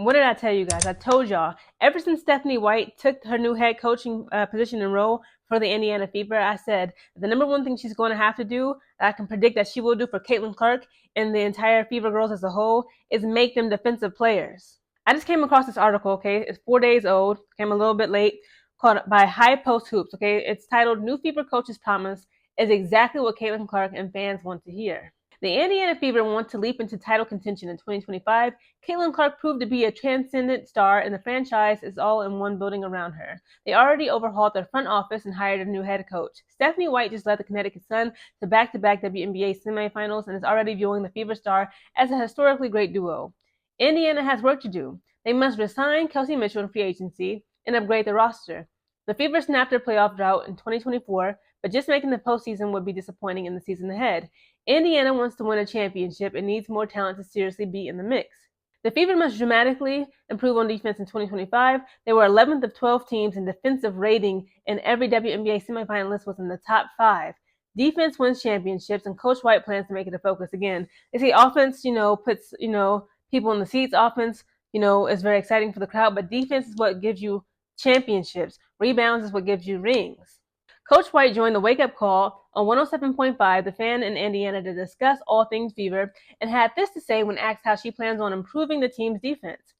What did I tell you guys? I told y'all, ever since Stephanie White took her new head coaching position and role for the Indiana Fever, I said the number one thing she's going to have to do, that I can predict that she will do for Caitlin Clark and the entire Fever girls as a whole, is make them defensive players. I just came across this article, okay? It's 4 days old, came a little bit late, called by High Post Hoops, okay? It's titled New Fever Coach's Promise is exactly what Caitlin Clark and fans want to hear. The Indiana Fever want to leap into title contention in 2025. Caitlin Clark proved to be a transcendent star, and the franchise is all in one building around her. They already overhauled their front office and hired a new head coach. Stephanie White just led the Connecticut Sun to back-to-back WNBA semifinals and is already viewing the Fever star as a historically great duo. Indiana has work to do. They must resign Kelsey Mitchell in free agency and upgrade their roster. The Fever snapped their playoff drought in 2024, but just making the postseason would be disappointing in the season ahead. Indiana wants to win a championship and needs more talent to seriously be in the mix. The Fever must dramatically improve on defense in 2025. They were 11th of 12 teams in defensive rating, and every WNBA semifinalist was in the top 5. Defense wins championships, and Coach White plans to make it a focus again. They say offense, puts, people in the seats. Offense, is very exciting for the crowd, but defense is what gives you championships. Rebounds is what gives you rings. Coach White joined the Wake Up Call on 107.5, The Fan in Indiana, to discuss all things Fever, and had this to say when asked how she plans on improving the team's defense.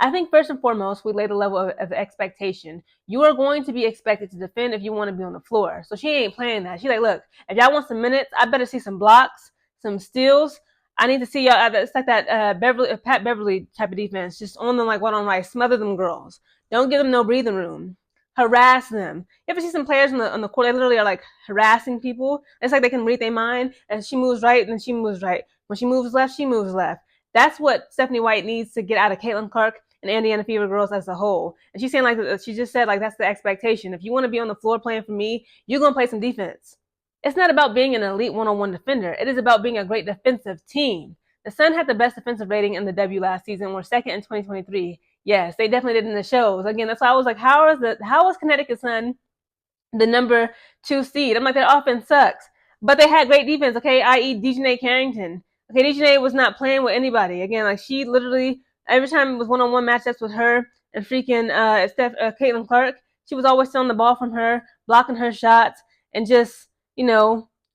I think first and foremost, we lay the level of expectation. You are going to be expected to defend if you want to be on the floor. So she ain't playing that. She's like, look, if y'all want some minutes, I better see some blocks, some steals. I need to see y'all. It's like that Pat Beverly type of defense, just on them like one on right, smother them girls. Don't give them no breathing room. Harass them. You ever see some players on the court? They literally are like harassing people. It's like they can read their mind, and she moves right, then she moves right. When she moves left, she moves left. That's what Stephanie White needs to get out of Caitlin Clark and Indiana Fever girls as a whole. And she's saying like she just said like that's the expectation. If you want to be on the floor playing for me, you're gonna play some defense. It's not about being an elite one-on-one defender. It is about being a great defensive team. The Sun had the best defensive rating in the W last season. We're second in 2023. Yes, they definitely did in the shows. Again, that's why I was like, how is Connecticut Sun the number 2 seed? I'm like, their offense sucks. But they had great defense, okay, i.e. Dejanay Carrington. Okay, Dejanay was not playing with anybody. Again, like she literally, every time it was one-on-one matchups with her and freaking Caitlin Clark, she was always stealing the ball from her, blocking her shots, and just,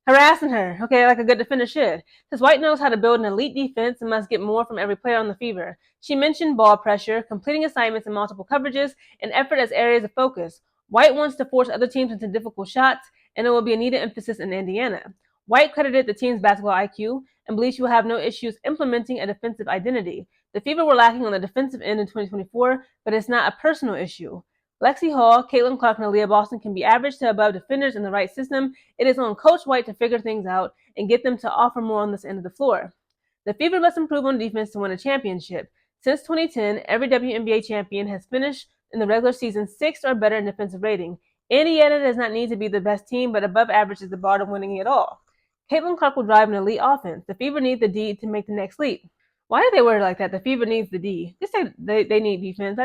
harassing her, okay, like a good defender should. Because White knows how to build an elite defense and must get more from every player on the Fever. She mentioned ball pressure, completing assignments in multiple coverages, and effort as areas of focus. White wants to force other teams into difficult shots, and it will be a needed emphasis in Indiana. White credited the team's basketball IQ and believes she will have no issues implementing a defensive identity. The Fever were lacking on the defensive end in 2024, but it's not a personal issue. Lexi Hall, Caitlin Clark, and Aaliyah Boston can be average to above defenders in the right system. It is on Coach White to figure things out and get them to offer more on this end of the floor. The Fever must improve on defense to win a championship. Since 2010, every WNBA champion has finished in the regular season 6th or better in defensive rating. Indiana does not need to be the best team, but above average is the bar to winning it all. Caitlin Clark will drive an elite offense. The Fever need the D to make the next leap. Why do they word it like that? The Fever needs the D. Just say they need defense.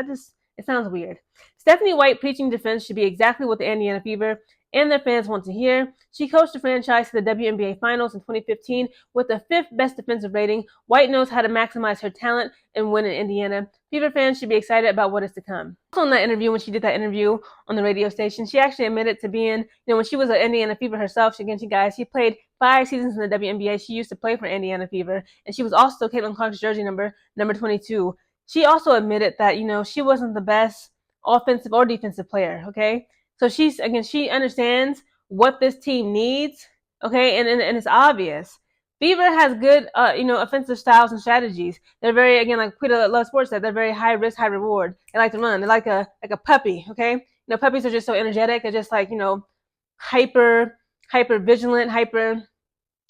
It sounds weird. Stephanie White preaching defense should be exactly what the Indiana Fever and their fans want to hear. She coached the franchise to the WNBA Finals in 2015 with the 5th best defensive rating. White knows how to maximize her talent and win in Indiana. Fever fans should be excited about what is to come. Also in that interview, when she did that interview on the radio station, she actually admitted to being, when she was an Indiana Fever herself, she played 5 seasons in the WNBA. She used to play for Indiana Fever, and she was also Caitlin Clark's jersey number 22. She also admitted that, she wasn't the best offensive or defensive player, okay? So she understands what this team needs, okay? And it's obvious. Fever has good, offensive styles and strategies. They're very, again, like Quita Love Sports said, they're very high risk, high reward. They like to run. They're like a puppy, okay? Puppies are just so energetic. They're just like, hyper vigilant, hyper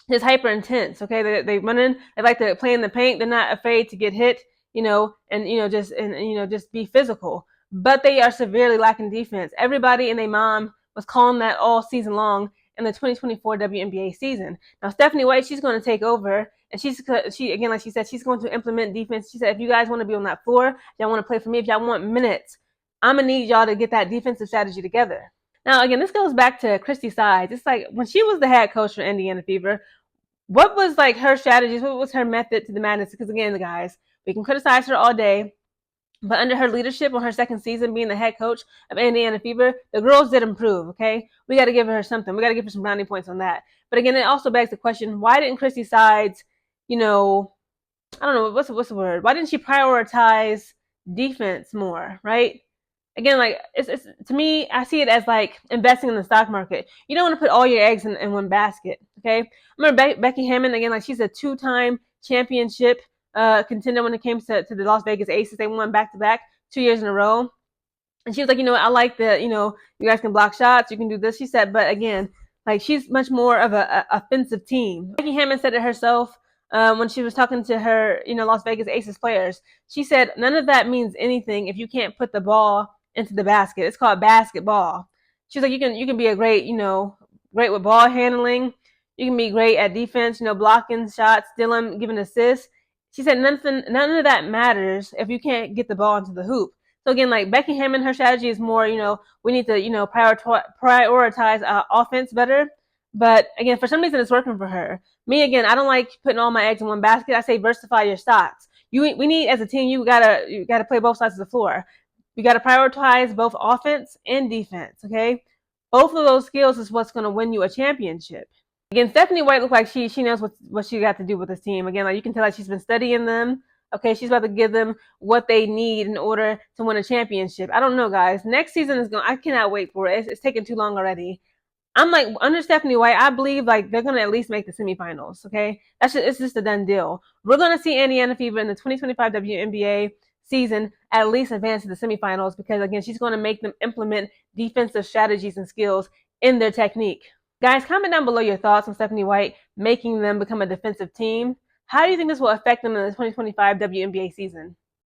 intense, okay? They run in. They like to play in the paint. They're not afraid to get hit, just be physical. But they are severely lacking defense. Everybody and their mom was calling that all season long in the 2024 WNBA season. Now, Stephanie White, she's going to take over, and she again, like she said, she's going to implement defense. She said, if you guys want to be on that floor, if y'all want to play for me, if y'all want minutes, I'm going to need y'all to get that defensive strategy together. Now, again, this goes back to Christie Sides. It's like when she was the head coach for Indiana Fever, what was like her strategies? What was her method to the madness? Because again, guys, we can criticize her all day. But under her leadership on her second season being the head coach of Indiana Fever, the girls did improve, okay? We got to give her something. We got to give her some brownie points on that. But again, it also begs the question, why didn't Christie Sides, I don't know, what's the word? Why didn't she prioritize defense more, right? Again, like it's to me, I see it as like investing in the stock market. You don't want to put all your eggs in one basket. Okay, I remember Becky Hammon again, like she's a two-time championship contender when it came to the Las Vegas Aces. They won back to back 2 years in a row. And she was like, I like that, you guys can block shots, you can do this. She said, but again, like she's much more of a offensive team. Becky Hammon said it herself when she was talking to her, Las Vegas Aces players. She said, none of that means anything if you can't put the ball into the basket. It's called basketball. She's like, you can be a great, great with ball handling. You can be great at defense, blocking shots, stealing, giving assists. She said none of that matters if you can't get the ball into the hoop. So again, like Becky Hammon, her strategy is more, we need to, prioritize offense better. But again, for some reason, it's working for her. Me, again, I don't like putting all my eggs in one basket. I say diversify your stocks. We need as a team, you gotta play both sides of the floor. You gotta prioritize both offense and defense. Okay, both of those skills is what's gonna win you a championship. Again, Stephanie White looked like she knows what she got to do with this team. Again, like you can tell, like she's been studying them. Okay, she's about to give them what they need in order to win a championship. I don't know, guys. Next season is going. I cannot wait for it. It's taking too long already. I'm like under Stephanie White. I believe like they're gonna at least make the semifinals. Okay, it's just a done deal. We're gonna see Indiana Fever in the 2025 WNBA season at least advance to the semifinals because again, she's going to make them implement defensive strategies and skills in their technique. Guys, comment down below your thoughts on Stephanie White making them become a defensive team. How do you think this will affect them in the 2025 WNBA season?